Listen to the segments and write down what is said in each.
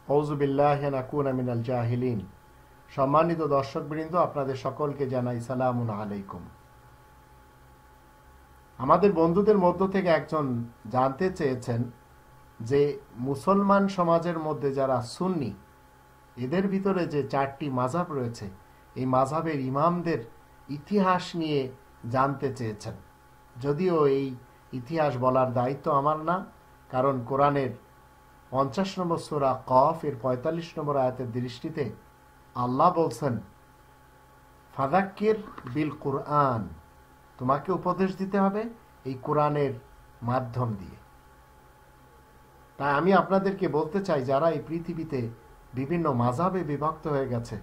আউযু বিল্লাহি নাকুনা মিনাল জাহিলিন। সম্মানিত দর্শকবৃন্দ, আপনাদের সকলকে জানাই সালামুন আলাইকুম। আমাদের বন্ধুদের মধ্য থেকে একজন জানতে চেয়েছেন যে মুসলমান সমাজের মধ্যে যারা সুন্নি, এদের ভিতরে যে 4টি মাযহাব রয়েছে, এই মাযহাবের ইমামদের ইতিহাস নিয়ে জানতে চেয়েছেন। যদিও এই ইতিহাস বলার দায়িত্ব আমার না, কারণ কোরআনের 50 নম্বর সূরা কফ এর 45 নম্বর আয়াতের দৃষ্টিতে আল্লাহ বলছেন, ফাযাক্কির বিল কুরআন, তোমাকে উপদেশ দিতে হবে এই কোরআনের মাধ্যম দিয়ে। তাই আমি আপনাদেরকে বলতে চাই, যারা এই পৃথিবীতে বিভিন্ন মাযহাবে বিভক্ত হয়ে গেছে,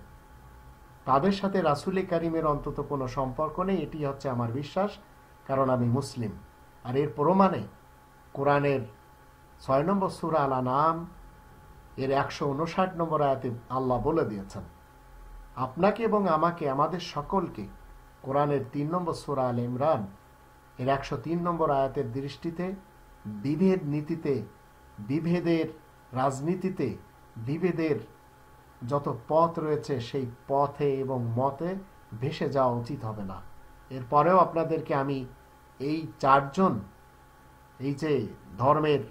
তাদের সাথে রাসূল কারীমের অন্তত কোনো সম্পর্ক নেই, এটি হচ্ছে আমার বিশ্বাস, কারণ আমি মুসলিম। আর এর প্রমাণে কোরআনের 6 নম্বর সূরা আল আনআম এর 159 নম্বর আয়াতে আল্লাহ বলে দিয়েছেন, আপনাকে এবং আমাকে, আমাদের সকলকে কোরআনের 3 নম্বর সূরা আল ইমরান এর 103 নম্বর আয়াতের দৃষ্টিতে বিভেদ নীতিতে, বিভেদের রাজনীতিতে, বিভেদের যত পথ রয়েছে সেই পথে এবং মতে ভেসে যাওয়া উচিত হবে না। এরপরেও আপনাদেরকে আমি এই 4 জন, এই যে ধর্মের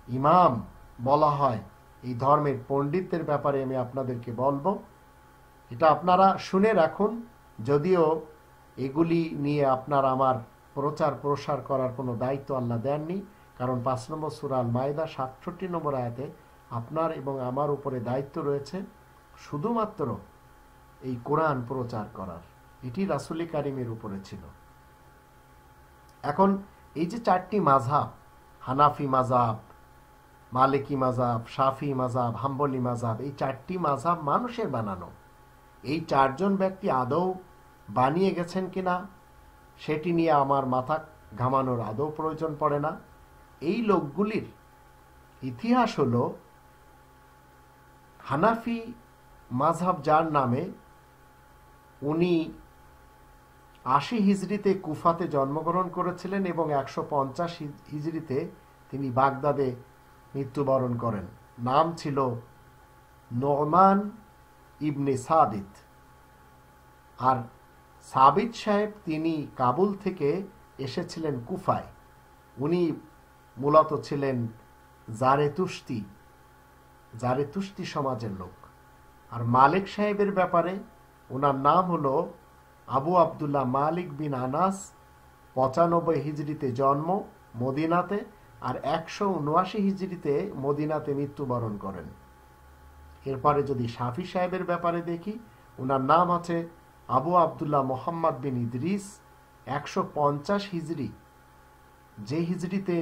ইমাম বলা হয়, এই ধর্মের পণ্ডিতদের ব্যাপারে আমি আপনাদেরকে বলবো। এটা আপনারা শুনে রাখুন, যদিও এগুলি নিয়ে আপনার আমার প্রচার প্রসার করার কোনো দায়িত্ব আল্লাহ দেননি, কারণ 5 নম্বর সূরা আল মাইদা 67 নম্বর আয়াতে আপনার এবং আমার উপরে দায়িত্ব রয়েছে শুধুমাত্র এই কোরআন প্রচার করার। এটি রাসূল কারীমের উপরে ছিল। এখন এই যে 4টি মাযহাব, হানাফি মাযহাব, মালিকি মাযহাব, শাফি মাযহাব, হাম্বলি মাযহাব, এই 4টি মাযহাব মানুষের বানানো। এই 4 জন ব্যক্তি আদৌ বানিয়ে গেছেন কিনা সেটি নিয়ে আমার মাথা ঘামানোর আদৌ প্রয়োজন পড়ে না। এই লোকগুলির ইতিহাস হলো, হানাফি মাযহাব যার নামে, উনি 80 হিজরিতে কুফাতে জন্মগ্রহণ করেছিলেন এবং 150 হিজরিতে তিনি বাগদাদে মৃত্যুবরণ করেন। নাম ছিল নোমান ইবনে সাবিত। আর সাবিত সাহেব তিনি কাবুল থেকে এসেছিলেন কুফায়। উনি মূলত ছিলেন জারেতুস্তি সমাজের লোক। আর মালিক সাহেবের ব্যাপারে ওনার নাম হলো আবু আবদুল্লাহ মালিক বিন আনাস। 95 হিজরিতে জন্ম মদিনাতে, আর 179 হিজরিতে মদিনাতে মৃত্যুবরণ করেন। এরপরে যদি শাফি সাহেবের ব্যাপারে দেখি, ওনার নাম আছে আবু আবদুল্লাহ মোহাম্মদ বিন ইদ্রিস। 150 হিজরি, যে হিজরিতে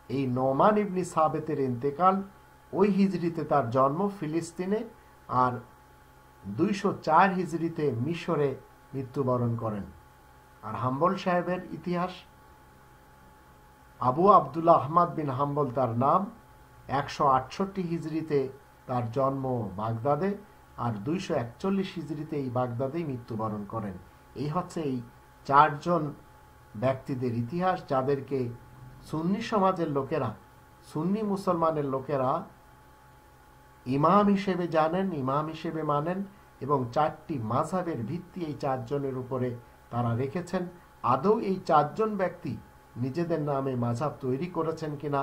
এই নোমান ইবনে সাবেতের ইন্তেকাল, ওই হিজরিতে তার জন্ম ফিলিস্তিনে, আর 204 হিজরিতে মিশরে মৃত্যুবরণ করেন। আর হাম্বল সাহেবের ইতিহাস, আবু আবদুল্লাহ আহমদ বিন হাম্বল তার নাম। 168 হিজরিতে তার জন্ম বাগদাদে, আর 241 হিজরিতে এই বাগদাদেই মৃত্যুবরণ করেন। এই হচ্ছে এই 4 জন ব্যক্তিদের ইতিহাস, যাদেরকে সুন্নি সমাজের লোকেরা, সুন্নি মুসলমানের লোকেরা ইমাম হিসেবে জানেন, ইমাম হিসেবে মানেন, এবং 4টি মাযহাবের ভিত্তি এই 4 জনের উপরে তারা রেখেছেন। আদৌ এই 4 জন ব্যক্তি নিজেদের নামে মাযহাব তৈরি করেছেন কিনা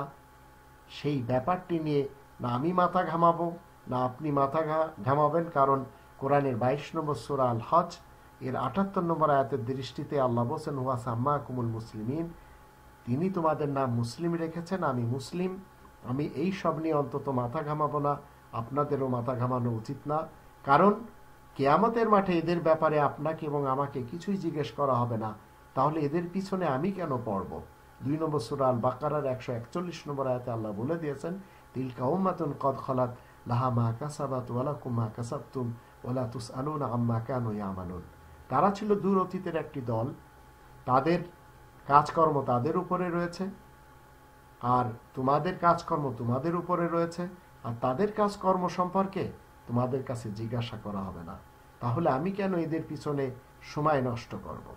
সেই ব্যাপারটি নিয়ে না আমি মাথা ঘামাবো, না আপনি মাথা ঘামাবেন, কারণ কোরআনের 22 নম্বর সূরা আল হজ এর 78 নম্বর আয়াতের দৃষ্টিতে আল্লাহ বলেন, হুয়া সাম্মাকুমুল মুসলিমিন, তিনি তোমাদের নাম মুসলিম রেখেছেন, আমি মুসলিম। আমি এই সব নিয়ে অন্তত মাথা ঘামাবো না, আপনাদেরও মাথা ঘামানো উচিত না, কারণ কিয়ামতের মাঠে এদের ব্যাপারে আপনাকে এবং আমাকে কিছুই জিজ্ঞেস করা হবে না। তাহলে এদের পিছনে আমি কেন পড়ব? 2 নম্বর সূরা আল বাকারার 141 নম্বর আয়াতে আল্লাহ বলে দিয়েছেন, তিলকা উম্মাতুন কদ খালাত লাহা মা কাসাবাত ওয়া লাকুম মা কাসাবতুম ওয়া লা তুসআলুনা আম্মা কানু ইয়ামালুন। তারা ছিল দূর অতীতের একটি দল, তাদের কাজকর্ম তাদের উপরে রয়েছে, আর তোমাদের কাজকর্ম তোমাদের উপরে রয়েছে, আর তাদের কাজকর্ম সম্পর্কে তোমাদের কাছে জিজ্ঞাসা করা হবে না। তাহলে আমি কেন এদের পিছনে সময় নষ্ট করব?